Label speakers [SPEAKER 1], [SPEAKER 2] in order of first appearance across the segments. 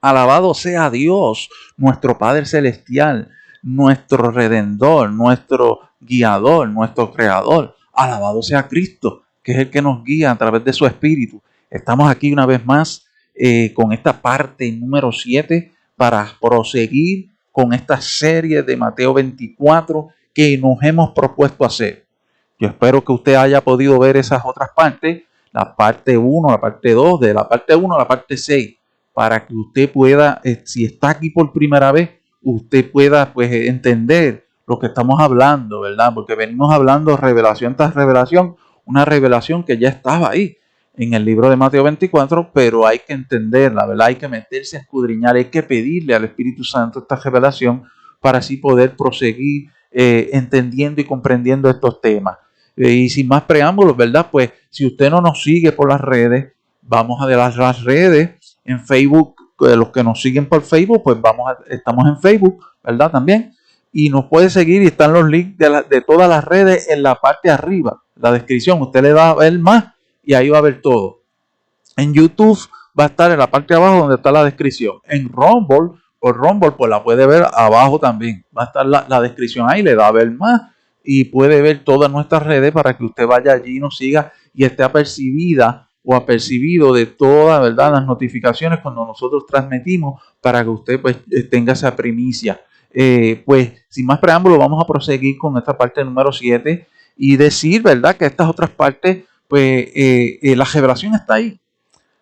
[SPEAKER 1] Alabado sea Dios, nuestro Padre Celestial, nuestro Redentor, nuestro Guiador, nuestro Creador. Alabado sea Cristo, que es el que nos guía a través de su Espíritu. Estamos aquí una vez más con esta parte número 7 para proseguir con esta serie de Mateo 24 que nos hemos propuesto hacer. Yo espero que usted haya podido ver esas otras partes, la parte 1, la parte 2, de la parte 1 a la parte 6, para que usted pueda, si está aquí por primera vez, usted pueda pues entender lo que estamos hablando, ¿verdad? Porque venimos hablando revelación tras revelación, una revelación que ya estaba ahí en el libro de Mateo 24, pero hay que entenderla, ¿verdad? Hay que meterse a escudriñar, hay que pedirle al Espíritu Santo esta revelación para así poder proseguir entendiendo y comprendiendo estos temas. Y sin más preámbulos, ¿verdad? Pues si usted no nos sigue por las redes, vamos a las redes en Facebook. Los que nos siguen por Facebook, pues estamos en Facebook, ¿verdad? También. Y nos puede seguir y están los links de todas las redes en la parte de arriba, la descripción. Usted le va a ver más y ahí va a ver todo. En YouTube va a estar en la parte de abajo donde está la descripción. En Rumble, pues la puede ver abajo también. Va a estar la descripción ahí, le da a ver más y puede ver todas nuestras redes para que usted vaya allí y nos siga y esté apercibida o apercibido de todas, ¿verdad?, las notificaciones cuando nosotros transmitimos, para que usted pues tenga esa primicia. Pues sin más preámbulo, vamos a proseguir con esta parte número 7 y decir, ¿verdad?, que estas otras partes, pues la revelación está ahí.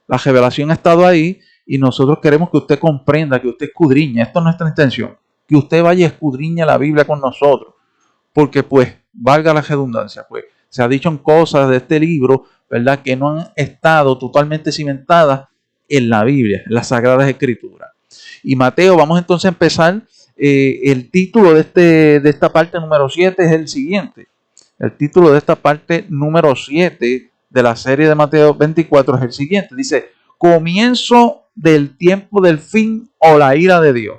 [SPEAKER 1] La revelación ha estado ahí y nosotros queremos que usted comprenda, que usted escudriñe. Esto es nuestra intención, que usted vaya y escudriñe la Biblia con nosotros. Porque pues, valga la redundancia, pues se ha dicho en cosas de este libro, ¿verdad?, que no han estado totalmente cimentadas en la Biblia, en las Sagradas Escrituras. Y Mateo, vamos entonces a empezar. El título de esta parte número 7 es el siguiente. El título de esta parte número 7 de la serie de Mateo 24 es el siguiente. Dice, comienzo del tiempo del fin o la ira de Dios.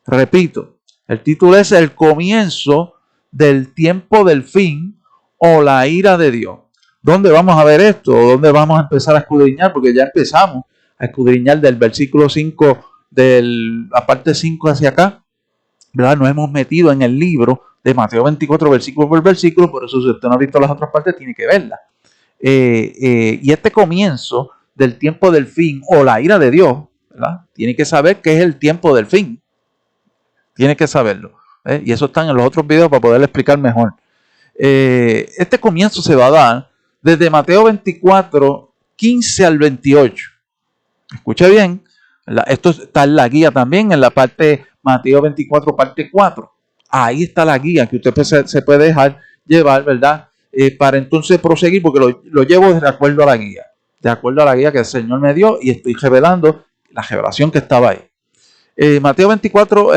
[SPEAKER 1] Repito, el título es el comienzo del tiempo del fin o la ira de Dios. ¿Dónde vamos a ver esto? ¿Dónde vamos a empezar a escudriñar? Porque ya empezamos a escudriñar del versículo 5, de la parte 5 hacia acá, ¿verdad? Nos hemos metido en el libro de Mateo 24, versículo por versículo, por eso si usted no ha visto las otras partes, tiene que verlas. Y este comienzo del tiempo del fin o la ira de Dios, ¿verdad?, tiene que saber qué es el tiempo del fin. Tiene que saberlo. Y eso está en los otros videos para poderle explicar mejor. Este comienzo se va a dar desde Mateo 24, 15 al 28. Escuche bien. Esto está en la guía también, en la parte Mateo 24, parte 4. Ahí está la guía que usted se puede dejar llevar, ¿verdad? Para entonces proseguir, porque lo llevo de acuerdo a la guía. De acuerdo a la guía que el Señor me dio y estoy revelando la revelación que estaba ahí. Mateo 24,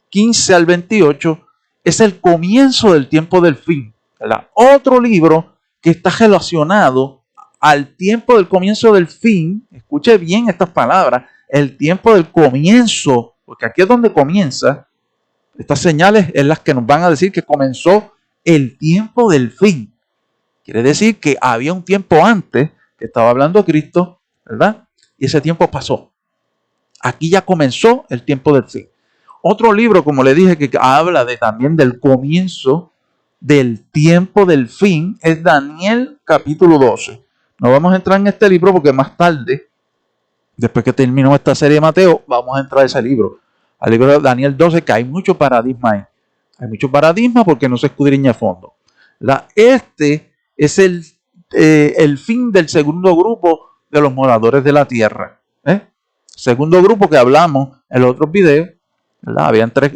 [SPEAKER 1] 15 al 28 es el comienzo del tiempo del fin, ¿verdad? Otro libro que está relacionado al tiempo del comienzo del fin. Escuche bien estas palabras, el tiempo del comienzo, porque aquí es donde comienza. Estas señales es las que nos van a decir que comenzó el tiempo del fin. Quiere decir que había un tiempo antes que estaba hablando Cristo, ¿verdad? Y ese tiempo pasó. Aquí ya comenzó el tiempo del fin. Otro libro, como le dije, que habla también del comienzo del tiempo del fin, es Daniel capítulo 12. No vamos a entrar en este libro porque más tarde, después que terminó esta serie de Mateo, vamos a entrar a ese libro. Al libro de Daniel 12, que hay mucho paradigma ahí. Hay mucho paradigma porque no se escudriña a fondo. Este es el fin del segundo grupo de los moradores de la tierra. Segundo grupo que hablamos en los otros videos, ¿verdad? Habían tres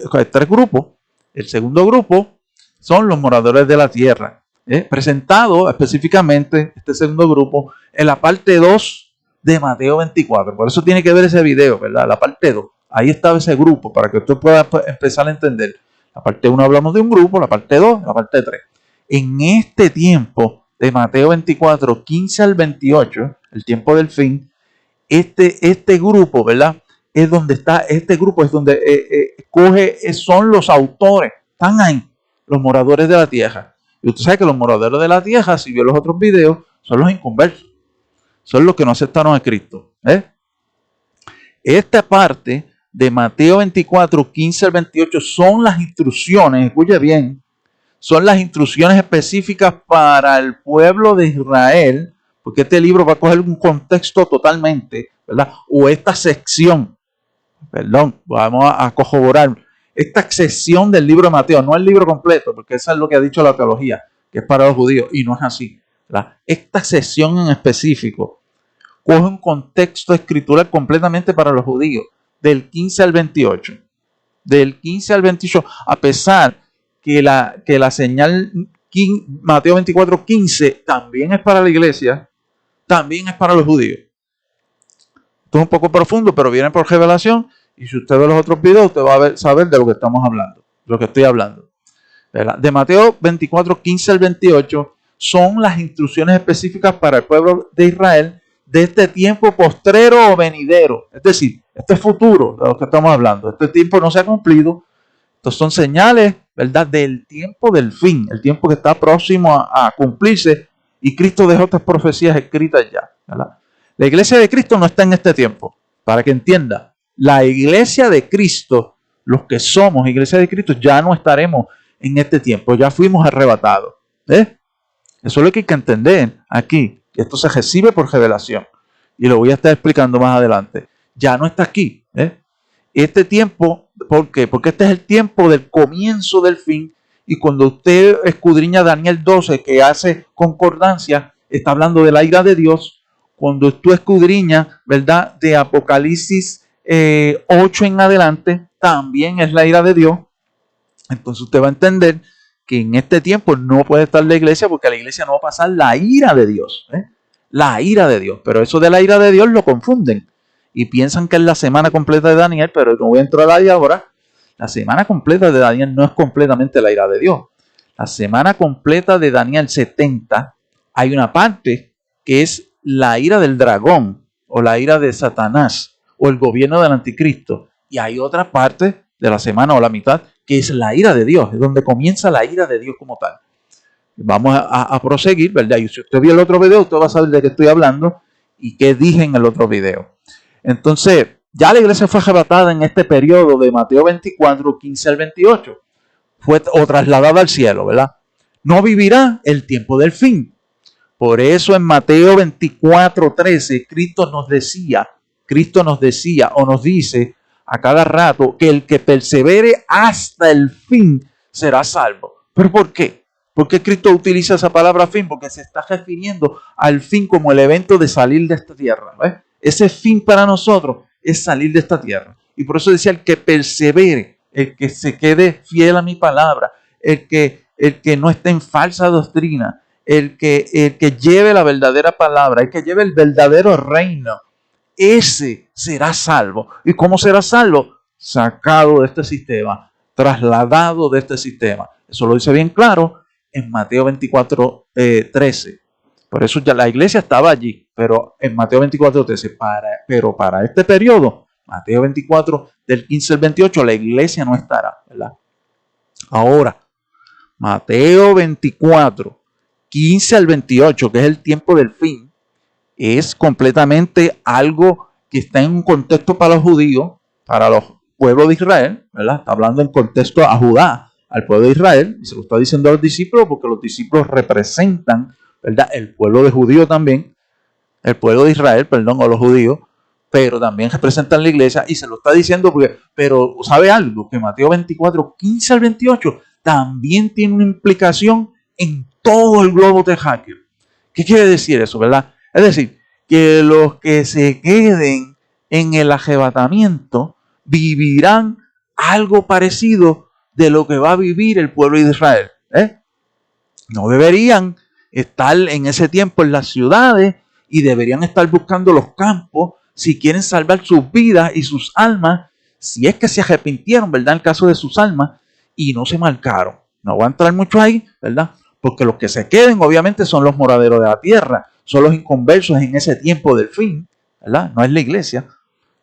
[SPEAKER 1] grupos. El segundo grupo son los moradores de la tierra. Presentado específicamente este segundo grupo en la parte 2 de Mateo 24. Por eso tiene que ver ese video, ¿verdad? La parte 2. Ahí estaba ese grupo para que usted pueda empezar a entender. La parte 1 hablamos de un grupo, la parte 2, la parte 3. En este tiempo de Mateo 24, 15 al 28, el tiempo del fin, este grupo, ¿verdad? Es donde está, este grupo es donde son los autores, están ahí, los moradores de la tierra. Y usted sabe que los moradores de la tierra, si vio los otros videos, son los inconversos, son los que no aceptaron a Cristo. Esta parte de Mateo 24, 15 al 28 son las instrucciones, escuche bien, son las instrucciones específicas para el pueblo de Israel, porque este libro va a coger un contexto totalmente, ¿verdad? O esta sección, perdón, vamos a corroborar, esta sección del libro de Mateo, no el libro completo, porque eso es lo que ha dicho la teología, que es para los judíos, y no es así, ¿verdad? Esta sección en específico coge un contexto escritural completamente para los judíos, del 15 al 28. Del 15 al 28, a pesar que la señal Mateo 24, 15 también es para la iglesia, también es para los judíos. Esto es un poco profundo, pero viene por revelación, y si usted ve los otros videos, usted va a saber de lo que estamos hablando, de lo que estoy hablando. De Mateo 24, 15 al 28, son las instrucciones específicas para el pueblo de Israel de este tiempo postrero o venidero. Es decir, este futuro de lo que estamos hablando. Este tiempo no se ha cumplido. Estos son señales, ¿verdad?, del tiempo del fin, el tiempo que está próximo a cumplirse, y Cristo dejó estas profecías escritas ya, ¿verdad? La iglesia de Cristo no está en este tiempo, para que entienda. La iglesia de Cristo, los que somos iglesia de Cristo, ya no estaremos en este tiempo, ya fuimos arrebatados. Eso es lo que hay que entender aquí. Esto se recibe por revelación, y lo voy a estar explicando más adelante. Ya no está aquí. Este tiempo, ¿por qué? Porque este es el tiempo del comienzo del fin, y cuando usted escudriña Daniel 12, que hace concordancia, está hablando de la ira de Dios. Cuando tú escudriñas, ¿verdad?, de Apocalipsis 8 en adelante, también es la ira de Dios. Entonces usted va a entender que en este tiempo no puede estar la iglesia, porque la iglesia no va a pasar la ira de Dios. La ira de Dios. Pero eso de la ira de Dios lo confunden y piensan que es la semana completa de Daniel, pero no voy a entrar ahí ahora. La semana completa de Daniel no es completamente la ira de Dios. La semana completa de Daniel 70, hay una parte que es la ira del dragón, o la ira de Satanás, o el gobierno del anticristo. Y hay otra parte de la semana, o la mitad, que es la ira de Dios, es donde comienza la ira de Dios como tal. Vamos a proseguir, ¿verdad? Y si usted vio el otro video, usted va a saber de qué estoy hablando y qué dije en el otro video. Entonces, ya la iglesia fue arrebatada en este periodo de Mateo 24, 15 al 28. Fue trasladada al cielo, ¿verdad? No vivirá el tiempo del fin. Por eso en Mateo 24, 13, Cristo nos decía o nos dice a cada rato que el que persevere hasta el fin será salvo. ¿Pero por qué? ¿Por qué Cristo utiliza esa palabra fin? Porque se está refiriendo al fin como el evento de salir de esta tierra. ¿Ves? Ese fin para nosotros es salir de esta tierra. Y por eso decía el que persevere, el que se quede fiel a mi palabra, el que no esté en falsa doctrina, el que lleve la verdadera palabra, el que lleve el verdadero reino, ese será salvo. ¿Y cómo será salvo? Sacado de este sistema, trasladado de este sistema. Eso lo dice bien claro en Mateo 24, 13. Por eso ya la iglesia estaba allí, pero en Mateo 24, 13. Pero para este periodo, Mateo 24, del 15 al 28, la iglesia no estará, ¿verdad? Ahora, Mateo 24, 15 al 28, que es el tiempo del fin, es completamente algo que está en un contexto para los judíos, para los pueblos de Israel, ¿verdad? Está hablando en contexto a Judá, al pueblo de Israel, y se lo está diciendo a los discípulos porque los discípulos representan, ¿verdad?, el pueblo de judío también, el pueblo de Israel, perdón, o los judíos, pero también representan la iglesia, y se lo está diciendo porque, pero ¿sabe algo? Que Mateo 24, 15 al 28 también tiene una implicación en todo el globo terráqueo. ¿Qué quiere decir eso, verdad? Es decir, que los que se queden en el arrebatamiento vivirán algo parecido de lo que va a vivir el pueblo de Israel. No deberían estar en ese tiempo en las ciudades y deberían estar buscando los campos si quieren salvar sus vidas y sus almas, si es que se arrepintieron, ¿verdad? En el caso de sus almas, y no se marcaron. No va a entrar mucho ahí, ¿verdad? Porque los que se queden obviamente son los moraderos de la tierra, son los inconversos en ese tiempo del fin, ¿verdad? No es la iglesia,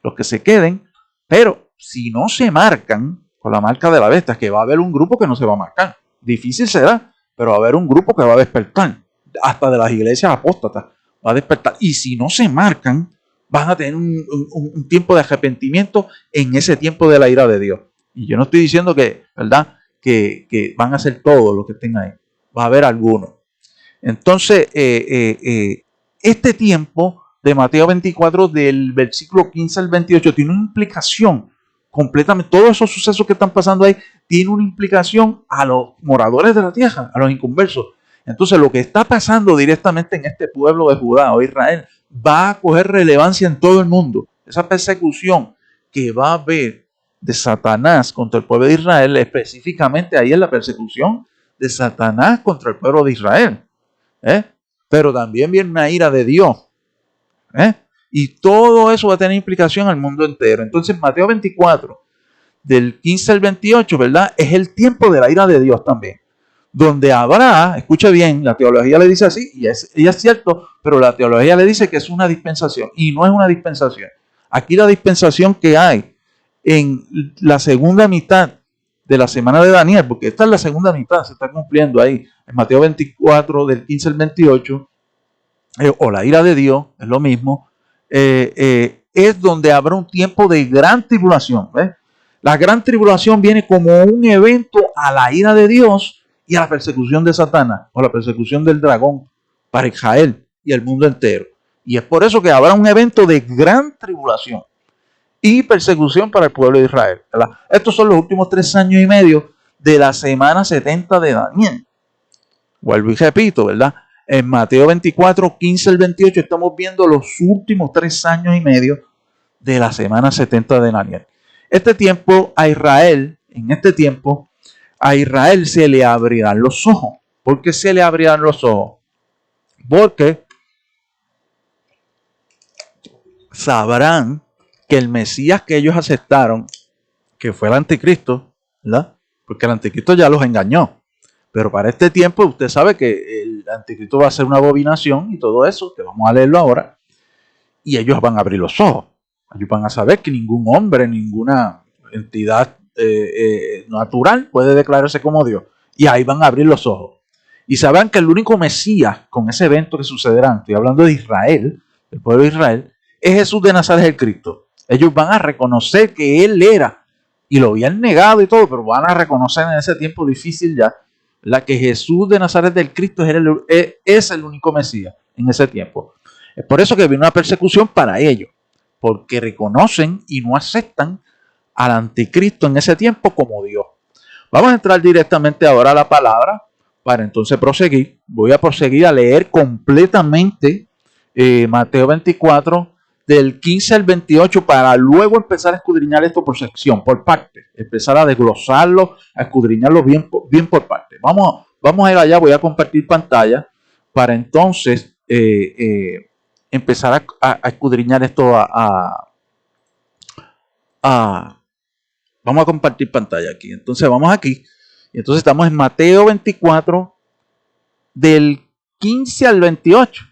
[SPEAKER 1] los que se queden, pero si no se marcan con la marca de la bestia, que va a haber un grupo que no se va a marcar. Difícil será, pero va a haber un grupo que va a despertar, hasta de las iglesias apóstatas, va a despertar. Y si no se marcan, van a tener un tiempo de arrepentimiento en ese tiempo de la ira de Dios. Y yo no estoy diciendo que, ¿verdad?, que van a ser todos los que estén ahí. Va a haber algunos. Entonces, este tiempo de Mateo 24, del versículo 15 al 28, tiene una implicación completamente. Todos esos sucesos que están pasando ahí tienen una implicación a los moradores de la tierra, a los inconversos. Entonces, lo que está pasando directamente en este pueblo de Judá o Israel va a coger relevancia en todo el mundo. Esa persecución que va a haber de Satanás contra el pueblo de Israel, específicamente ahí es la persecución de Satanás contra el pueblo de Israel. Pero también viene una ira de Dios. Y todo eso va a tener implicación al mundo entero. Entonces, Mateo 24, del 15 al 28, ¿verdad?, es el tiempo de la ira de Dios también. Donde habrá, escuche bien, la teología le dice así, y es cierto, pero la teología le dice que es una dispensación, y no es una dispensación. Aquí la dispensación que hay en la segunda mitad de la semana de Daniel, porque esta es la segunda mitad, se está cumpliendo ahí, en Mateo 24, del 15 al 28, o la ira de Dios, es lo mismo, es donde habrá un tiempo de gran tribulación. La gran tribulación viene como un evento a la ira de Dios y a la persecución de Satanás, o la persecución del dragón para Israel y el mundo entero. Y es por eso que habrá un evento de gran tribulación y persecución para el pueblo de Israel, ¿verdad? Estos son los últimos 3 años y medio de la semana 70 de Daniel. Vuelvo y repito, ¿verdad? En Mateo 24, 15 al 28 estamos viendo los últimos 3 años y medio de la semana 70 de Daniel. Este tiempo a Israel, en este tiempo, a Israel se le abrirán los ojos. ¿Por qué se le abrirán los ojos? Porque sabrán que el Mesías que ellos aceptaron, que fue el anticristo, ¿verdad? Porque el anticristo ya los engañó. Pero para este tiempo usted sabe que el anticristo va a ser una abominación y todo eso, que vamos a leerlo ahora, y ellos van a abrir los ojos. Ellos van a saber que ningún hombre, ninguna entidad natural puede declararse como Dios. Y ahí van a abrir los ojos. Y sabrán que el único Mesías con ese evento que sucederá, estoy hablando de Israel, del pueblo de Israel, es Jesús de Nazaret, el Cristo. Ellos van a reconocer que Él era, y lo habían negado y todo, pero van a reconocer en ese tiempo difícil ya, la que Jesús de Nazaret del Cristo es el único Mesías en ese tiempo. Es por eso que viene una persecución para ellos, porque reconocen y no aceptan al anticristo en ese tiempo como Dios. Vamos a entrar directamente ahora a la palabra para entonces proseguir. Voy a proseguir a leer completamente Mateo 24 del 15 al 28 para luego empezar a escudriñar esto por sección, por parte, empezar a desglosarlo, a escudriñarlo bien por parte. Vamos a ir allá, voy a compartir pantalla para entonces empezar a escudriñar esto vamos a compartir pantalla aquí. Entonces vamos aquí, y entonces estamos en Mateo 24 del 15 al 28,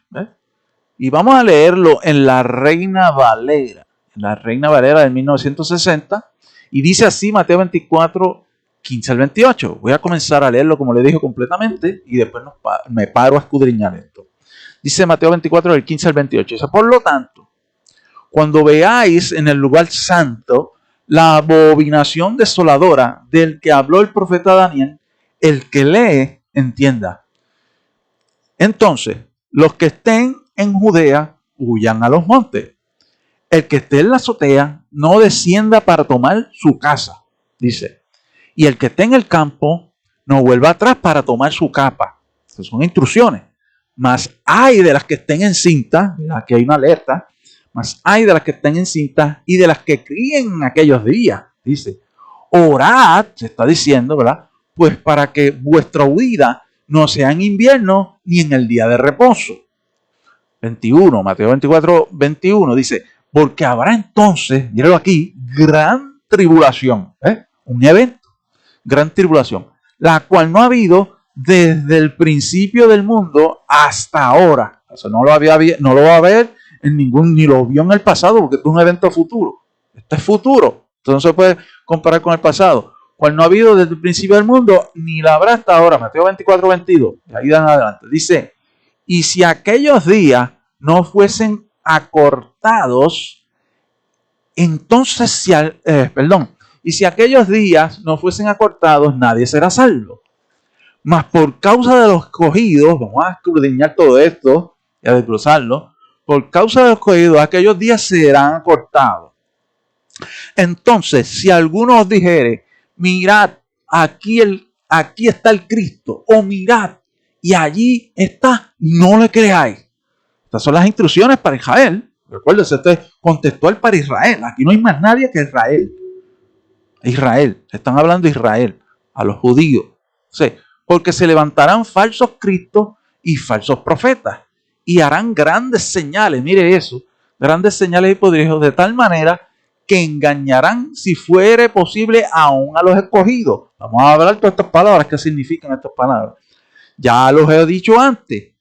[SPEAKER 1] y vamos a leerlo en la Reina Valera, del 1960, y dice así Mateo 24, 15 al 28. Voy a comenzar a leerlo como le dije completamente, y después me paro a escudriñar esto. Dice Mateo 24, del 15 al 28. Dice, por lo tanto, cuando veáis en el lugar santo la abominación desoladora del que habló el profeta Daniel, el que lee, entienda. Entonces, los que estén en Judea, huyan a los montes. El que esté en la azotea, no descienda para tomar su casa, dice. Y el que esté en el campo, no vuelva atrás para tomar su capa. Esas son instrucciones. Mas hay de las que estén encintas, aquí hay una alerta, mas hay de las que estén encintas y de las que críen en aquellos días, dice. Orad, se está diciendo, ¿verdad? Pues para que vuestra huida no sea en invierno ni en el día de reposo. 21, Mateo 24, 21 dice, porque habrá entonces, míralo aquí, gran tribulación, un evento, gran tribulación, la cual no ha habido desde el principio del mundo hasta ahora. O sea, no lo va a ver en ni lo vio en el pasado, porque esto es un evento futuro. Esto es futuro, esto no se puede comparar con el pasado. Cual no ha habido desde el principio del mundo, ni la habrá hasta ahora. Mateo 24, 22, de ahí en adelante, dice, y si aquellos días no fuesen acortados, entonces y si aquellos días no fuesen acortados, nadie será salvo. Mas por causa de los escogidos, vamos a escudriñar todo esto y a desglosarlo, por causa de los escogidos, aquellos días serán acortados. Entonces, si alguno os dijere, mirad, aquí está el Cristo, o mirad, y allí está, no le creáis. Estas son las instrucciones para Israel. Recuérdense, esto es contextual para Israel. Aquí no hay más nadie que Israel. Israel, están hablando de Israel, a los judíos. Sí, porque se levantarán falsos cristos y falsos profetas, y harán grandes señales, mire eso, grandes señales y prodigios, de tal manera que engañarán, si fuere posible, aún a los escogidos. Vamos a hablar de todas estas palabras, qué significan estas palabras. Ya los he dicho antes.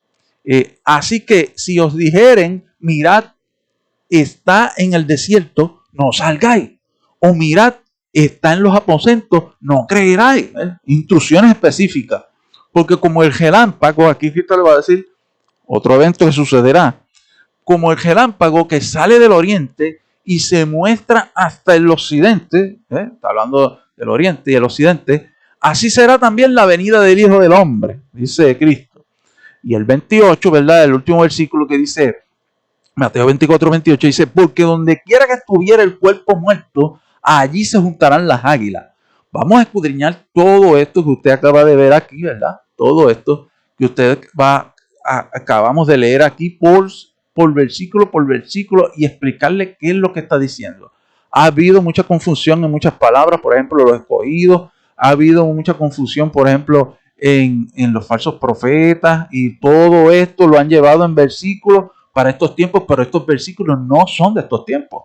[SPEAKER 1] Así que si os dijeren, mirad, está en el desierto, no salgáis. O mirad, está en los aposentos, no creeráis. Instrucciones específicas. Porque como el relámpago, aquí Cristo le va a decir otro evento que sucederá. Como el relámpago que sale del oriente y se muestra hasta el occidente, está hablando del oriente y el occidente, así será también la venida del Hijo del Hombre, dice Cristo. Y el 28, ¿verdad? El último versículo que dice, Mateo 24, 28, dice, porque donde quiera que estuviera el cuerpo muerto, allí se juntarán las águilas. Vamos a escudriñar todo esto que usted acaba de ver aquí, ¿verdad? Todo esto que usted acabamos de leer aquí por versículo y explicarle qué es lo que está diciendo. Ha habido mucha confusión en muchas palabras, por ejemplo, los escogidos. Ha habido mucha confusión, por ejemplo, en los falsos profetas, y todo esto lo han llevado en versículos para estos tiempos, pero estos versículos no son de estos tiempos.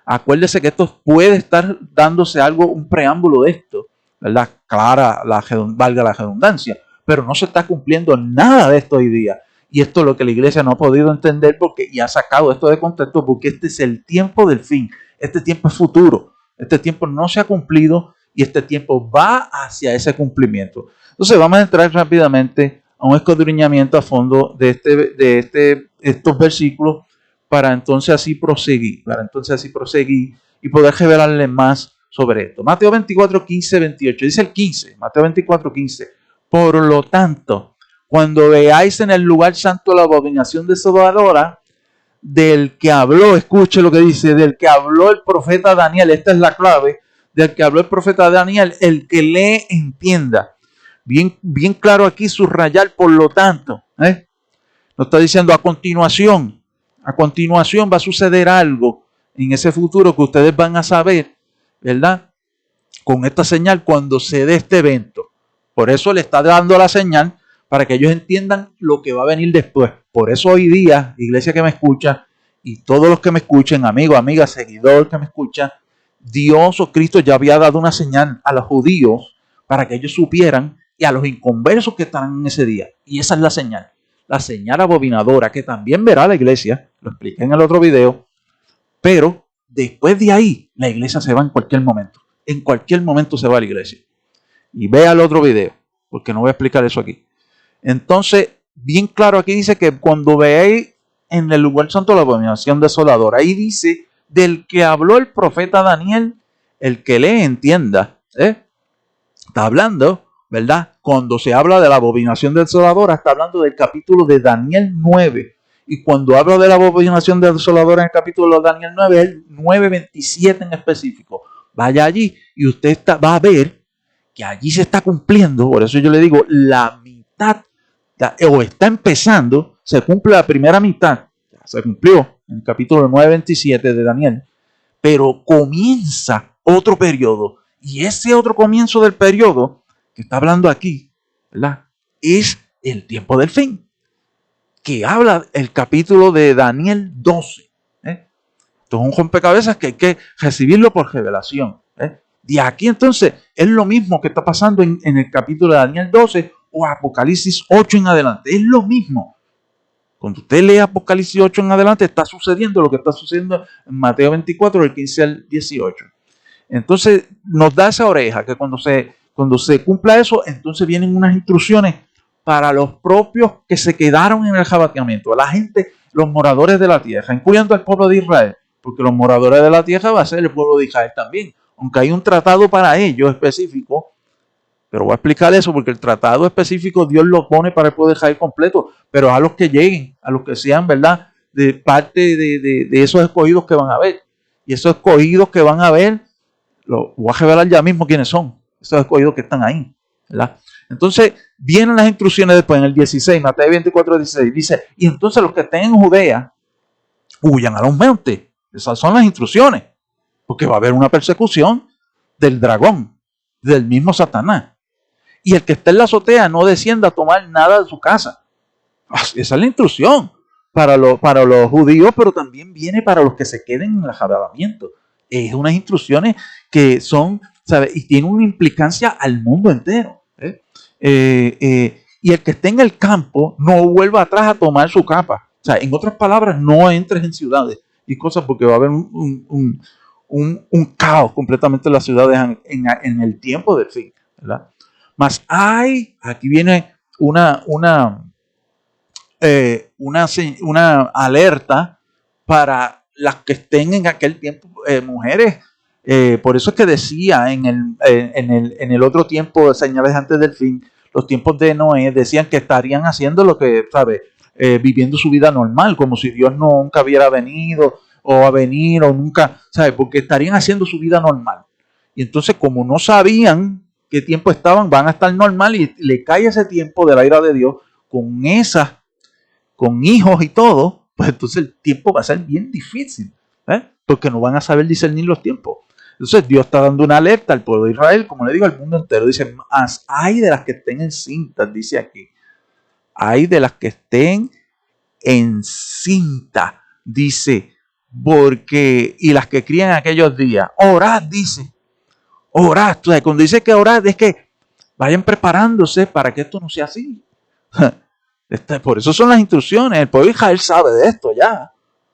[SPEAKER 1] Acuérdese que esto puede estar dándose algo, un preámbulo de esto, ¿verdad? Clara, valga la redundancia, pero no se está cumpliendo nada de esto hoy día. Y esto es lo que la iglesia no ha podido entender y ha sacado esto de contexto, porque este es el tiempo del fin. Este tiempo es futuro. Este tiempo no se ha cumplido y este tiempo va hacia ese cumplimiento. Entonces vamos a entrar rápidamente a un escudriñamiento a fondo de estos versículos para entonces así proseguir y poder revelarle más sobre esto. Mateo 24, 15, 28. Dice el 15, Mateo 24, 15. Por lo tanto, cuando veáis en el lugar santo la abominación desoladora del que habló, escuche lo que dice, del que habló el profeta Daniel, esta es la clave, del que habló el profeta Daniel, el que lee entienda. Bien claro aquí, subrayar, por lo tanto. Nos está diciendo a continuación va a suceder algo en ese futuro que ustedes van a saber, ¿verdad? Con esta señal cuando se dé este evento. Por eso le está dando la señal para que ellos entiendan lo que va a venir después. Por eso hoy día, iglesia que me escucha, y todos los que me escuchen, amigo, amiga, seguidor que me escucha, Dios o Cristo ya había dado una señal a los judíos para que ellos supieran, y a los inconversos que estarán en ese día. Y esa es la señal abominadora que también verá la iglesia, lo expliqué en el otro video, pero después de ahí la iglesia se va en cualquier momento se va la iglesia. Y vea el otro video, porque no voy a explicar eso aquí. Entonces, bien claro aquí dice que cuando veáis en el lugar santo la abominación desoladora, ahí dice, del que habló el profeta Daniel, el que lee entienda. Está hablando, ¿verdad? Cuando se habla de la abominación desoladora, está hablando del capítulo de Daniel 9. Y cuando habla de la abominación desoladora en el capítulo de Daniel 9, es el 9:27 en específico. Vaya allí y usted va a ver que allí se está cumpliendo. Por eso yo le digo, la mitad, o está empezando, se cumple la primera mitad. Ya se cumplió en el capítulo 9:27 de Daniel. Pero comienza otro periodo. Y ese otro comienzo del periodo que está hablando aquí, ¿verdad? Es el tiempo del fin, que habla el capítulo de Daniel 12. Esto es un rompecabezas que hay que recibirlo por revelación. De aquí entonces es lo mismo que está pasando en el capítulo de Daniel 12 o Apocalipsis 8 en adelante. Es lo mismo. Cuando usted lee Apocalipsis 8 en adelante, está sucediendo lo que está sucediendo en Mateo 24, del 15 al 18. Entonces nos da esa oreja que cuando se cumpla eso, entonces vienen unas instrucciones para los propios que se quedaron en el arrebatamiento. La gente los moradores de la tierra, incluyendo al pueblo de Israel, porque los moradores de la tierra va a ser el pueblo de Israel también, aunque hay un tratado para ellos específico, pero voy a explicar eso porque el tratado específico Dios lo pone para el pueblo de Israel completo, pero a los que lleguen, a los que sean, ¿verdad?, de parte de esos escogidos que van a ver. Y esos escogidos que van a ver, lo voy a revelar ya mismo quiénes son, esos escogidos que están ahí, ¿verdad? Entonces, vienen las instrucciones después en el 16, Mateo 24, 16, dice, y entonces los que estén en Judea, huyan a los montes. Esas son las instrucciones, porque va a haber una persecución del dragón, del mismo Satanás. Y el que esté en la azotea no descienda a tomar nada de su casa. Esa es la instrucción para los judíos, pero también viene para los que se queden en el arrebatamiento. Es unas instrucciones que son, ¿sabes? Y tienen una implicancia al mundo entero. Y el que esté en el campo no vuelva atrás a tomar su capa. O sea, en otras palabras, no entres en ciudades y cosas porque va a haber un caos completamente en las ciudades en el tiempo del fin, ¿verdad? Mas aquí viene una alerta para las que estén en aquel tiempo, mujeres. Por eso es que decía en el otro tiempo, señales antes del fin, los tiempos de Noé, decían que estarían haciendo lo que, ¿sabe? Viviendo su vida normal, como si Dios nunca hubiera venido o a venir o nunca, ¿sabe? Porque estarían haciendo su vida normal. Y entonces, como no sabían qué tiempo estaban, van a estar normal y le cae ese tiempo de la ira de Dios con hijos y todo, pues entonces el tiempo va a ser bien difícil, porque no van a saber discernir los tiempos. Entonces Dios está dando una alerta al pueblo de Israel, como le digo, al mundo entero. Dice, hay de las que estén encintas, dice aquí. Hay de las que estén encintas, dice, porque, y las que crían aquellos días. Orad, dice. Orad. Entonces, cuando dice que orad, es que vayan preparándose para que esto no sea así. Por eso son las instrucciones. El pueblo de Israel sabe de esto ya.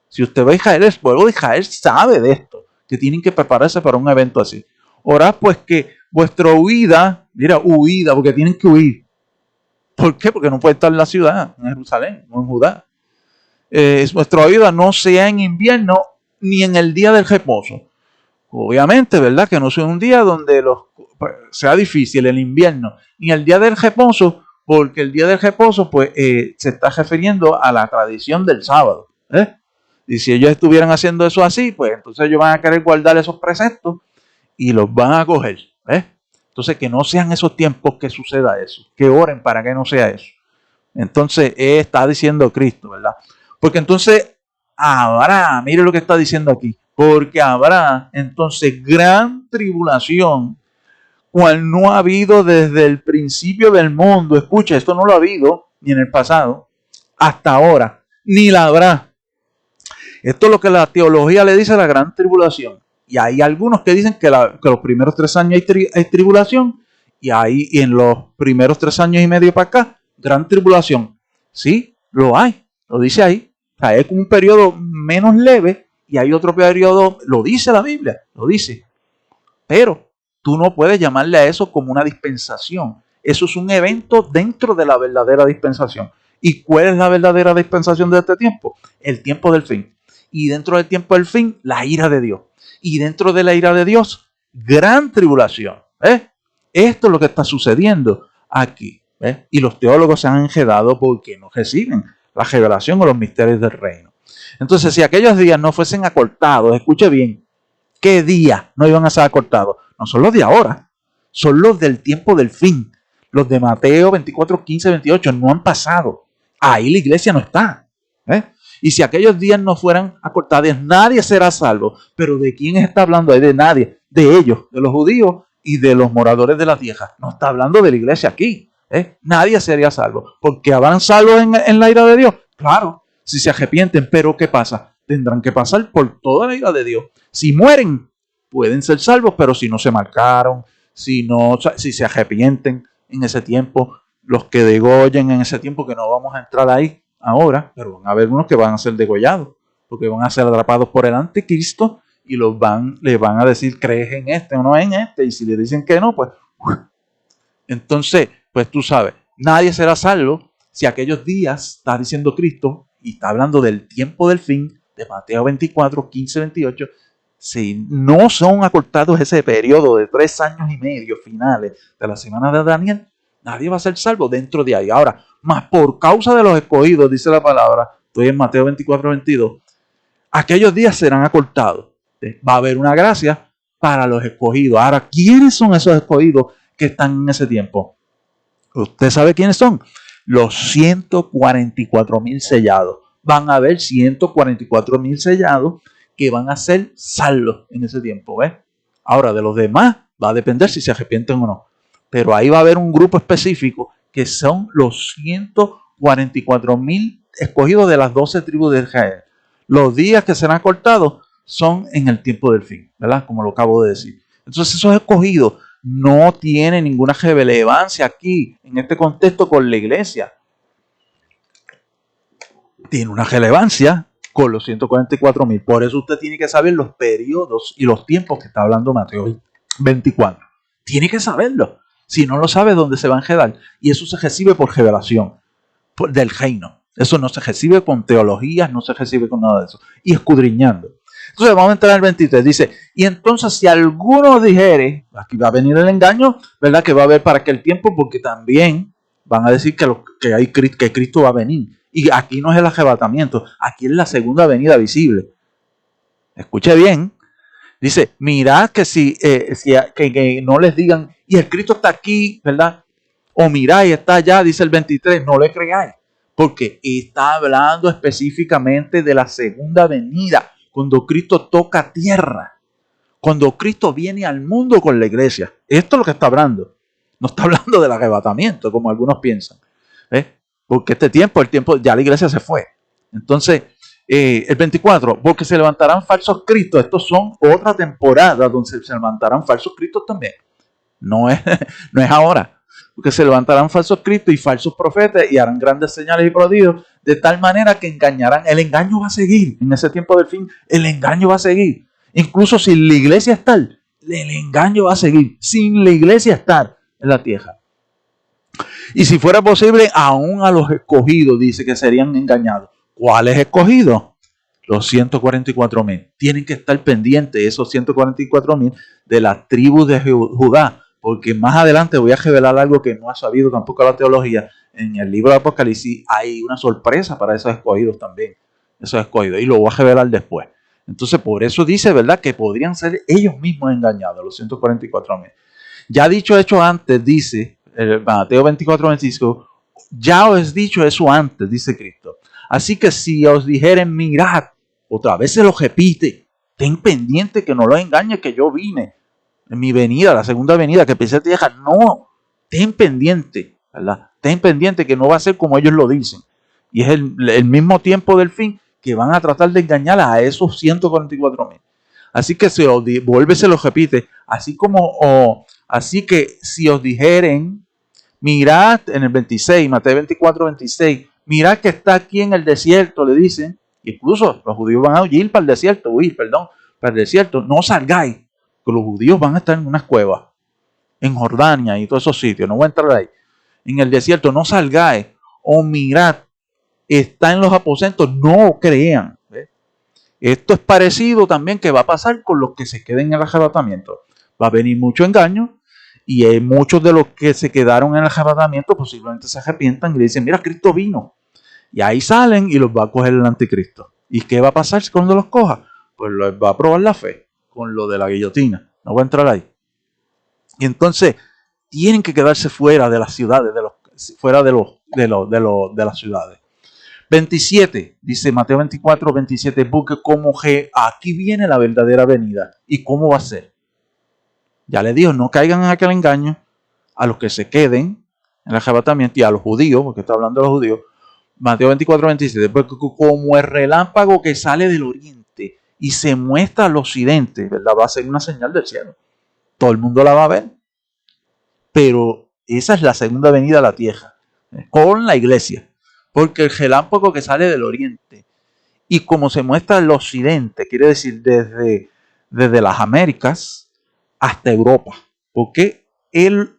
[SPEAKER 1] Si usted va a Israel, el pueblo de Israel sabe de esto, que tienen que prepararse para un evento así. Orad pues que vuestra huida, porque tienen que huir. ¿Por qué? Porque no puede estar en la ciudad, en Jerusalén, no en Judá. Vuestra huida no sea en invierno ni en el día del reposo. Obviamente, ¿verdad? Que no sea un día donde sea difícil el invierno, ni el día del reposo, porque el día del reposo pues se está refiriendo a la tradición del sábado. Y si ellos estuvieran haciendo eso así, pues entonces ellos van a querer guardar esos preceptos y los van a coger. Entonces que no sean esos tiempos que suceda eso, que oren para que no sea eso. Entonces está diciendo Cristo, ¿verdad? Porque entonces habrá, mire lo que está diciendo aquí, porque habrá entonces gran tribulación, cual no ha habido desde el principio del mundo. Escucha, esto no lo ha habido ni en el pasado, hasta ahora, ni la habrá. Esto es lo que la teología le dice a la gran tribulación. Y hay algunos que dicen que los primeros 3 años hay tribulación, y en los primeros 3 años y medio para acá, gran tribulación. Sí, lo hay, lo dice ahí. O sea, es un periodo menos leve y hay otro periodo, lo dice la Biblia, lo dice. Pero tú no puedes llamarle a eso como una dispensación. Eso es un evento dentro de la verdadera dispensación. ¿Y cuál es la verdadera dispensación de este tiempo? El tiempo del fin. Y dentro del tiempo del fin, la ira de Dios. Y dentro de la ira de Dios, gran tribulación. Esto es lo que está sucediendo aquí. Y los teólogos se han enredado porque no reciben la revelación o los misterios del reino. Entonces, si aquellos días no fuesen acortados, escuche bien, ¿qué días no iban a ser acortados? No son los de ahora, son los del tiempo del fin. Los de Mateo 24, 15, 28 no han pasado. Ahí la iglesia no está. Y si aquellos días no fueran acortados, nadie será salvo. Pero ¿de quién está hablando ahí? De nadie. De ellos, de los judíos y de los moradores de la tierra. No está hablando de la iglesia aquí. Nadie sería salvo. ¿Porque habrán salvos en la ira de Dios? Claro, si se arrepienten. Pero ¿qué pasa? Tendrán que pasar por toda la ira de Dios. Si mueren, pueden ser salvos, pero si no se marcaron, si se arrepienten en ese tiempo, los que degollen en ese tiempo, que no vamos a entrar ahí ahora, pero van a haber unos que van a ser degollados, porque van a ser atrapados por el anticristo y les van a decir, ¿crees en este o no en este? Y si le dicen que no, pues entonces, pues tú sabes, nadie será salvo si aquellos días, está diciendo Cristo, y está hablando del tiempo del fin, de Mateo 24, 15, 28, si no son acortados ese periodo de 3 años y medio finales de la semana de Daniel, nadie va a ser salvo dentro de ahí. Ahora, más por causa de los escogidos, dice la palabra, estoy en Mateo 24, 22, aquellos días serán acortados. Va a haber una gracia para los escogidos. Ahora, ¿quiénes son esos escogidos que están en ese tiempo? ¿Usted sabe quiénes son? Los 144,000 sellados. Van a haber 144,000 sellados que van a ser salvos en ese tiempo. ¿Ves? Ahora, de los demás va a depender si se arrepienten o no. Pero ahí va a haber un grupo específico que son los 144,000 escogidos de las 12 tribus de Israel. Los días que serán cortados son en el tiempo del fin, ¿verdad? Como lo acabo de decir. Entonces esos escogidos no tienen ninguna relevancia aquí, en este contexto, con la iglesia. Tiene una relevancia con los 144,000. Por eso usted tiene que saber los periodos y los tiempos que está hablando Mateo 24. Tiene que saberlo. Si no lo sabe, ¿dónde se va a enredar? Y eso se recibe por revelación del reino. Eso no se recibe con teologías, no se recibe con nada de eso. Y escudriñando. Entonces vamos a entrar al 23. Dice, y entonces si alguno dijere, aquí va a venir el engaño, ¿verdad? Que va a haber para aquel tiempo, porque también van a decir que Cristo va a venir. Y aquí no es el arrebatamiento, aquí es la segunda venida visible. Escuche bien. Dice, mirad que que no les digan, y el Cristo está aquí, ¿verdad? O mirad y está allá, dice el 23, no le creáis. Porque está hablando específicamente de la segunda venida, cuando Cristo toca tierra, cuando Cristo viene al mundo con la iglesia. Esto es lo que está hablando. No está hablando del arrebatamiento, como algunos piensan. Porque el tiempo, ya la iglesia se fue. Entonces, el 24, porque se levantarán falsos cristos. Estos son otra temporada donde se levantarán falsos cristos también. No es ahora. Porque se levantarán falsos cristos y falsos profetas y harán grandes señales y prodigios, de tal manera que engañarán. El engaño va a seguir en ese tiempo del fin. El engaño va a seguir. Incluso sin la iglesia estar, el engaño va a seguir. Sin la iglesia estar en la tierra. Y si fuera posible, aún a los escogidos, dice que serían engañados. ¿Cuáles escogidos? Los 144,000. Tienen que estar pendientes esos 144,000 de las tribus de Judá. Porque más adelante voy a revelar algo que no ha sabido tampoco la teología. En el libro de Apocalipsis hay una sorpresa para esos escogidos también. Esos escogidos. Y lo voy a revelar después. Entonces, por eso dice, ¿verdad? Que podrían ser ellos mismos engañados, los 144,000. Ya dicho hecho antes, dice Mateo 24, 25. Ya os he dicho eso antes, dice Cristo. Así que si os dijeren, mirad, otra vez se lo repite. Ten pendiente que no lo engañe, que yo vine. En mi venida, la segunda venida, que pensé te deja, no, ten pendiente, ¿verdad? Ten pendiente que no va a ser como ellos lo dicen. Y es el mismo tiempo del fin que van a tratar de engañar a esos 144,000. Así que se lo repite, así que si os dijeren, mirad en el 26, Mateo 24, 26, mirad que está aquí en el desierto, le dicen, incluso los judíos van a huir para el desierto, no salgáis. Que los judíos van a estar en unas cuevas, en Jordania y todos esos sitios, no voy a entrar ahí. En el desierto, no salgáis, o mirad, está en los aposentos, no crean. ¿Ves? Esto es parecido también que va a pasar con los que se queden en el arrebatamiento. Va a venir mucho engaño, y muchos de los que se quedaron en el arrebatamiento posiblemente se arrepientan y le dicen, mira, Cristo vino. Y ahí salen y los va a coger el anticristo. ¿Y qué va a pasar cuando los coja? Pues les va a probar la fe. Con lo de la guillotina. No voy a entrar ahí. Y entonces tienen que quedarse fuera de las ciudades, fuera de las ciudades. 27, dice Mateo 24, 27, porque como que aquí viene la verdadera venida. ¿Y cómo va a ser? Ya le digo, no caigan en aquel engaño a los que se queden en el arrebatamiento y a los judíos, porque está hablando de los judíos. Mateo 24, 27, porque como el relámpago que sale del oriente y se muestra al occidente, ¿verdad? Va a ser una señal del cielo. Todo el mundo la va a ver. Pero esa es la segunda venida a la tierra, con la iglesia. Porque el relámpago que sale del oriente y como se muestra al occidente, quiere decir desde las Américas hasta Europa. Porque el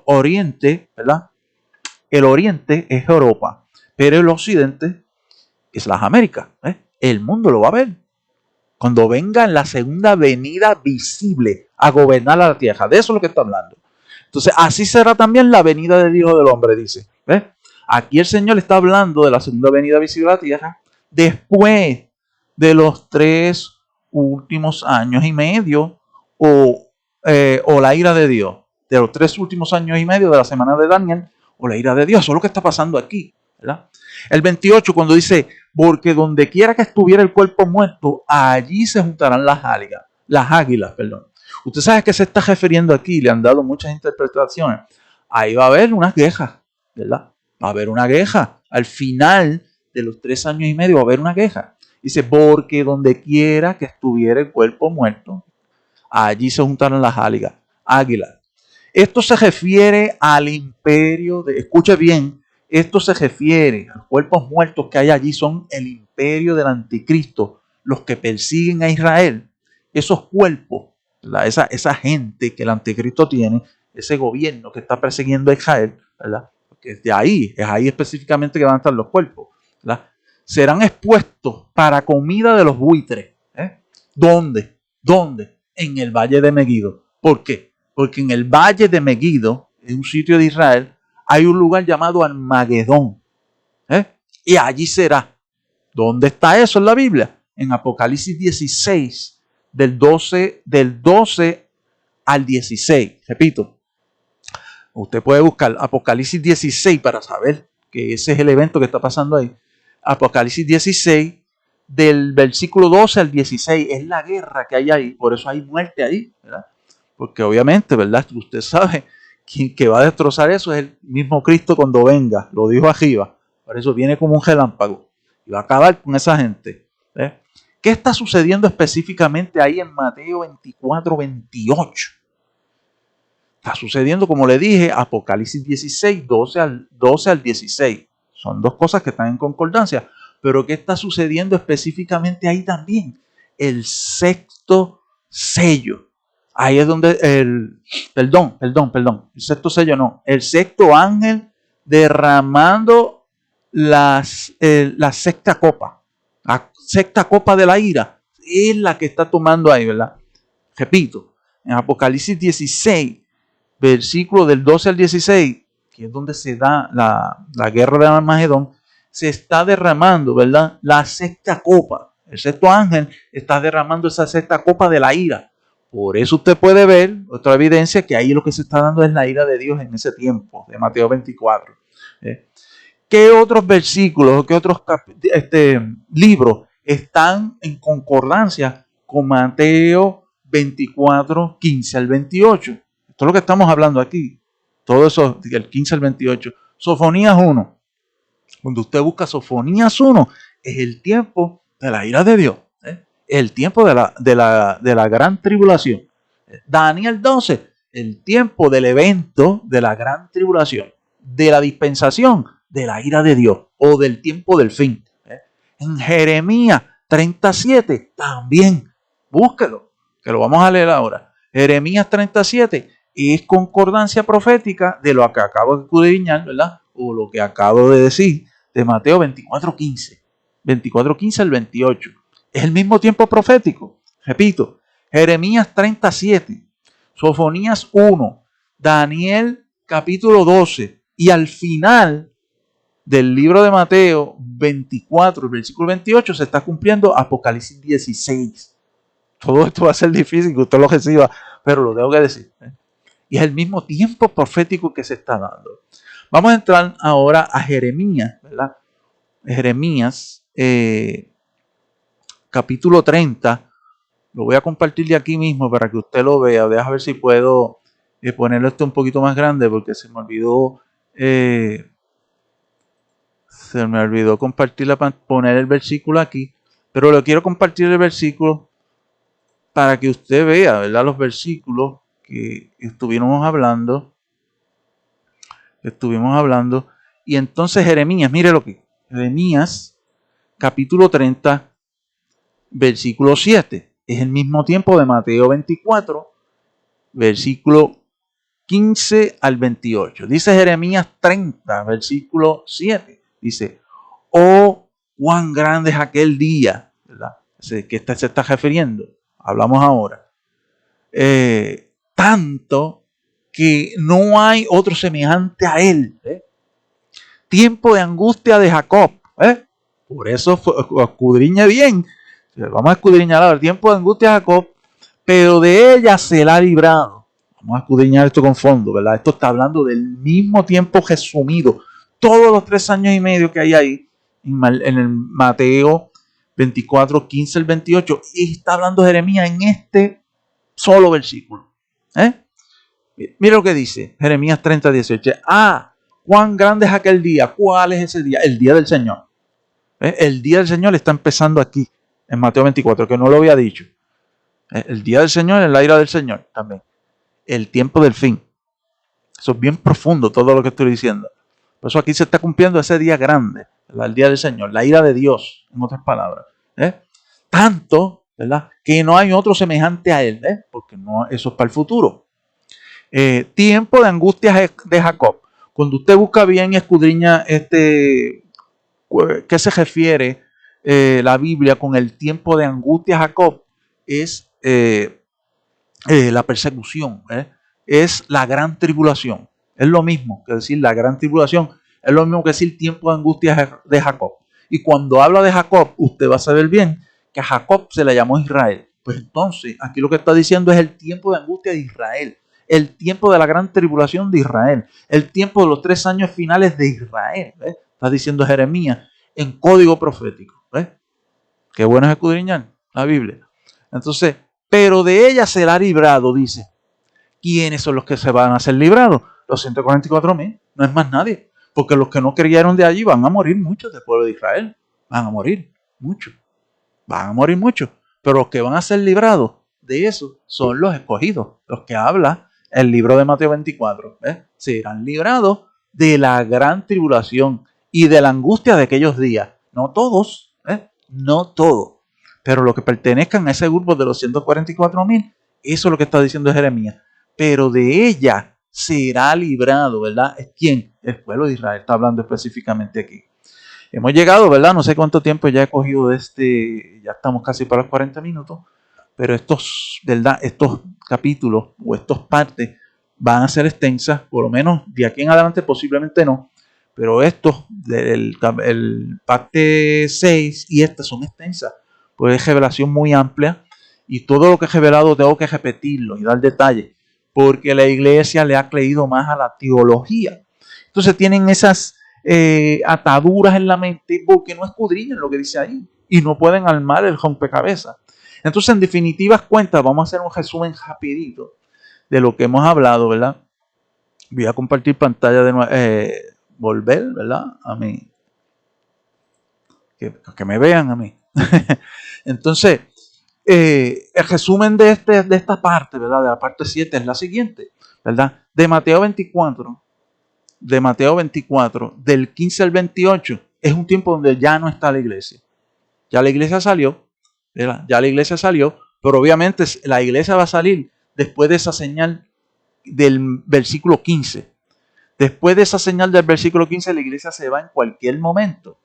[SPEAKER 1] oriente, ¿verdad? El oriente es Europa. pero el occidente es las Américas. El mundo lo va a ver cuando venga en la segunda venida visible a gobernar la tierra. De eso es lo que está hablando. Entonces, así será también la venida del Hijo del Hombre, dice. ¿Ves? Aquí el Señor está hablando de la segunda venida visible a la tierra después de los 3 últimos años y medio o la ira de Dios. De los 3 últimos años y medio de la semana de Daniel o la ira de Dios. Eso es lo que está pasando aquí, ¿verdad? El 28, cuando dice, porque donde quiera que estuviera el cuerpo muerto, allí se juntarán las águilas. Usted sabe a qué se está refiriendo aquí, le han dado muchas interpretaciones. Ahí va a haber unas quejas, ¿verdad? Va a haber una queja. Al final de los 3 años y medio va a haber una queja. Dice, porque donde quiera que estuviera el cuerpo muerto, allí se juntarán las águilas. Esto se refiere al imperio escuche bien, esto se refiere a los cuerpos muertos que hay allí, son el imperio del anticristo, los que persiguen a Israel. Esos cuerpos, esa gente que el anticristo tiene, ese gobierno que está persiguiendo a Israel, ¿verdad? Porque es ahí específicamente que van a estar los cuerpos, ¿verdad? Serán expuestos para comida de los buitres. ¿Dónde? En el valle de Megiddo. ¿Por qué? Porque en el valle de Megiddo, en un sitio de Israel, hay un lugar llamado Armagedón. Y allí será. ¿Dónde está eso en la Biblia? En Apocalipsis 16, del 12 al 16. Repito, usted puede buscar Apocalipsis 16 para saber que ese es el evento que está pasando ahí. Apocalipsis 16, del versículo 12 al 16, es la guerra que hay ahí, por eso hay muerte ahí, ¿verdad? Porque obviamente, ¿verdad? Usted sabe que va a destrozar eso es el mismo Cristo cuando venga, lo dijo arriba, por eso viene como un relámpago y va a acabar con esa gente. ¿Qué está sucediendo específicamente ahí en Mateo 24, 28? Está sucediendo, como le dije, Apocalipsis 16, 12 al 16. Son dos cosas que están en concordancia. Pero ¿qué está sucediendo específicamente ahí también? El sexto sello. Ahí es donde el sexto sello no. El sexto ángel derramando la sexta copa. La sexta copa de la ira es la que está tomando ahí, ¿verdad? Repito, en Apocalipsis 16, versículo del 12 al 16, que es donde se da la guerra de Armagedón, se está derramando, ¿verdad? La sexta copa. El sexto ángel está derramando esa sexta copa de la ira. Por eso usted puede ver otra evidencia que ahí lo que se está dando es la ira de Dios en ese tiempo, de Mateo 24. ¿Qué otros versículos, qué otros libros están en concordancia con Mateo 24, 15 al 28? Esto es lo que estamos hablando aquí. Todo eso, del 15 al 28. Sofonías 1. Cuando usted busca Sofonías 1, es el tiempo de la ira de Dios. El tiempo de la gran tribulación. Daniel 12, el tiempo del evento de la gran tribulación. De la dispensación de la ira de Dios o del tiempo del fin. En Jeremías 37 también. Búsquelo, que lo vamos a leer ahora. Jeremías 37 es concordancia profética de lo que acabo de escudriñar, ¿verdad? O lo que acabo de decir de Mateo 24:15. 24:15 al 28. Es el mismo tiempo profético. Repito, Jeremías 37, Sofonías 1, Daniel capítulo 12 y al final del libro de Mateo 24, el versículo 28, se está cumpliendo Apocalipsis 16. Todo esto va a ser difícil que usted lo reciba, pero lo tengo que decir. Y es el mismo tiempo profético que se está dando. Vamos a entrar ahora a Jeremías, ¿verdad? Jeremías, capítulo 30. Lo voy a compartir de aquí mismo para que usted lo vea. Deja ver si puedo ponerlo esto un poquito más grande porque se me olvidó. Poner el versículo aquí. Pero le quiero compartir el versículo para que usted vea, ¿verdad? Los versículos que estuvimos hablando. Y entonces Jeremías, mire lo que. Jeremías, capítulo 30, versículo 7. Es el mismo tiempo de Mateo 24, versículo 15 al 28. Dice Jeremías 30, versículo 7. Dice, Oh, cuán grande es aquel día, ¿verdad? Que se está refiriendo. Hablamos ahora. Tanto que no hay otro semejante a él. Tiempo de angustia de Jacob. Por eso escudriñe bien. Vamos a escudriñar ahora el tiempo de angustia de Jacob, pero de ella se la ha librado. Vamos a escudriñar esto con fondo, ¿verdad? Esto está hablando del mismo tiempo resumido. Todos los 3 años y medio que hay ahí en el Mateo 24, 15 al 28. Y está hablando Jeremías en este solo versículo. Mira lo que dice Jeremías 30, 18. Cuán grande es aquel día. ¿Cuál es ese día? El día del Señor. El día del Señor está empezando aquí, en Mateo 24, que no lo había dicho. El día del Señor es la ira del Señor también. El tiempo del fin. Eso es bien profundo todo lo que estoy diciendo. Por eso aquí se está cumpliendo ese día grande, ¿verdad? El día del Señor, la ira de Dios, en otras palabras. Tanto, ¿verdad?, que no hay otro semejante a él, porque no, eso es para el futuro. Tiempo de angustia de Jacob. Cuando usted busca bien y escudriña ¿qué se refiere la Biblia con el tiempo de angustia de Jacob? Es la persecución, es la gran tribulación. Es lo mismo que decir la gran tribulación, es lo mismo que decir tiempo de angustia de Jacob. Y cuando habla de Jacob, usted va a saber bien que a Jacob se le llamó Israel. Pues entonces, aquí lo que está diciendo es el tiempo de angustia de Israel, el tiempo de la gran tribulación de Israel, el tiempo de los 3 años finales de Israel. Está diciendo Jeremías en código profético. Qué bueno es escudriñar la Biblia. Entonces, pero de ella será librado, dice. ¿Quiénes son los que se van a ser librados? Los 144,000, no es más nadie. Porque los que no creyeron de allí van a morir muchos del pueblo de Israel. Van a morir muchos. Van a morir muchos. Pero los que van a ser librados de eso son los escogidos. Los que habla el libro de Mateo 24. Serán librados de la gran tribulación y de la angustia de aquellos días. No todos, no todos. Pero los que pertenezcan a ese grupo de los 144,000, eso es lo que está diciendo Jeremías. Pero de ella será librado, ¿verdad? ¿Quién? El pueblo de Israel. Está hablando específicamente aquí. Hemos llegado, ¿verdad? No sé cuánto tiempo ya he cogido de ya estamos casi para los 40 minutos, pero ¿verdad? Estos capítulos o estas partes van a ser extensas, por lo menos de aquí en adelante posiblemente no, pero estos del parte 6 y estas son extensas, pues es revelación muy amplia y todo lo que he revelado tengo que repetirlo y dar detalles, porque la iglesia le ha creído más a la teología. Entonces tienen esas ataduras en la mente porque no escudriñan lo que dice ahí y no pueden armar el rompecabezas. Entonces, en definitivas cuentas, vamos a hacer un resumen rapidito de lo que hemos hablado, ¿verdad? Voy a compartir pantalla de nuevo, volver, ¿verdad? A mí. Que me vean a mí. Entonces, el resumen de esta parte, ¿verdad? De la parte 7 es la siguiente, ¿verdad? De Mateo 24, del 15 al 28, es un tiempo donde ya no está la iglesia. Ya la iglesia salió, ¿verdad? Ya la iglesia salió, pero obviamente la iglesia va a salir después de esa señal del versículo 15. Después de esa señal del versículo 15, la iglesia se va en cualquier momento.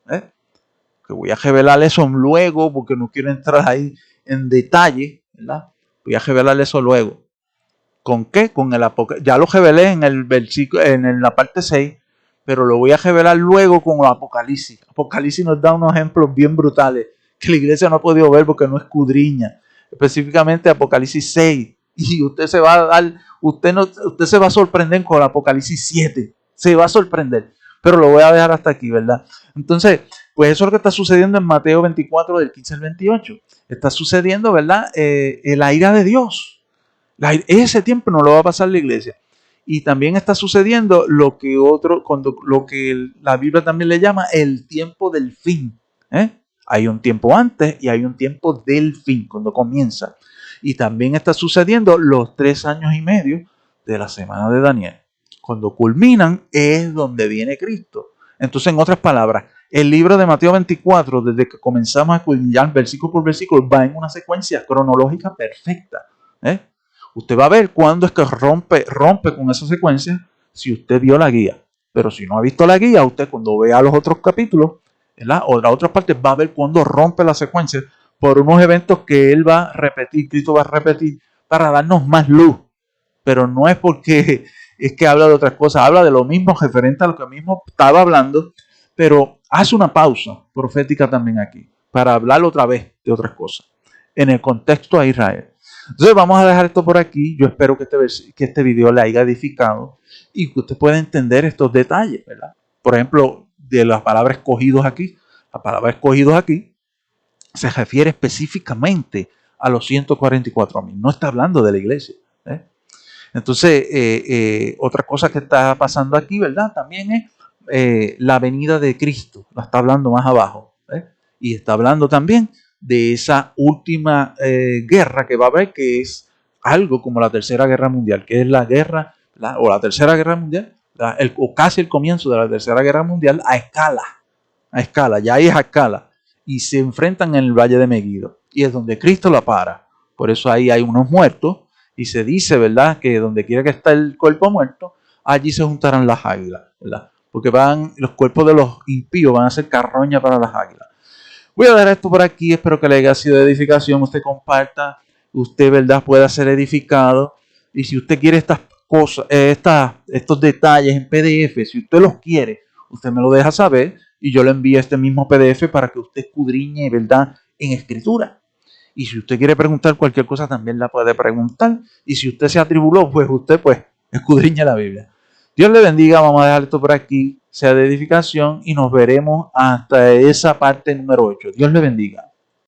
[SPEAKER 1] Que voy a revelar eso luego, porque no quiero entrar ahí en detalle, ¿verdad? Voy a revelar eso luego. ¿Con qué? Con el Apocalipsis. Ya lo revelé en el versículo, en la parte 6, pero lo voy a revelar luego con el Apocalipsis. Apocalipsis nos da unos ejemplos bien brutales que la iglesia no ha podido ver porque no escudriña. Específicamente Apocalipsis 6. Y usted se va a dar, usted se va a sorprender con el Apocalipsis 7. Se va a sorprender. Pero lo voy a dejar hasta aquí, ¿verdad? Entonces, pues eso es lo que está sucediendo en Mateo 24, del 15 al 28. Está sucediendo, ¿verdad? La ira de Dios. Ese tiempo no lo va a pasar la iglesia. Y también está sucediendo lo que la Biblia también le llama el tiempo del fin. Hay un tiempo antes y hay un tiempo del fin, cuando comienza. Y también está sucediendo los 3 años y medio de la semana de Daniel. Cuando culminan es donde viene Cristo. Entonces, en otras palabras, el libro de Mateo 24, desde que comenzamos a escudriñar versículo por versículo, va en una secuencia cronológica perfecta. Usted va a ver cuándo es que rompe con esa secuencia si usted vio la guía. Pero si no ha visto la guía, usted cuando vea los otros capítulos, ¿verdad? O la otra parte va a ver cuando rompe la secuencia por unos eventos que él va a repetir, Cristo va a repetir para darnos más luz. Pero no es porque es que habla de otras cosas, habla de lo mismo referente a lo que mismo estaba hablando, pero hace una pausa profética también aquí, para hablar otra vez de otras cosas, en el contexto a Israel. Entonces vamos a dejar esto por aquí. Yo espero que este video le haya edificado y que usted pueda entender estos detalles, ¿verdad? Por ejemplo, de las palabras escogidos aquí, la palabra escogidos aquí se refiere específicamente a los 144,000, no está hablando de la iglesia, ¿eh? Entonces, otra cosa que está pasando aquí, ¿verdad? También es la venida de Cristo, la está hablando más abajo, ¿eh? Y está hablando también de esa última guerra que va a haber, que es algo como la Tercera Guerra Mundial, que es la guerra, o la Tercera Guerra Mundial, o casi el comienzo de la Tercera Guerra Mundial a escala, ya ahí es a escala, y se enfrentan en el Valle de Megiddo, y es donde Cristo la para. Por eso ahí hay unos muertos, y se dice, ¿verdad?, que donde quiera que está el cuerpo muerto, allí se juntarán las águilas, ¿verdad? Porque los cuerpos de los impíos van a ser carroña para las águilas. Voy a dejar esto por aquí, espero que le haya sido de edificación, usted comparta, usted, ¿verdad?, pueda ser edificado, y si usted quiere estas cosas, estos detalles en PDF, si usted los quiere, usted me lo deja saber, y yo le envío este mismo PDF para que usted escudriñe, ¿verdad?, en escritura. Y si usted quiere preguntar cualquier cosa, también la puede preguntar. Y si usted se atribuló, pues usted escudriña la Biblia. Dios le bendiga. Vamos a dejar esto por aquí. Sea de edificación y nos veremos hasta esa parte número 8. Dios le bendiga.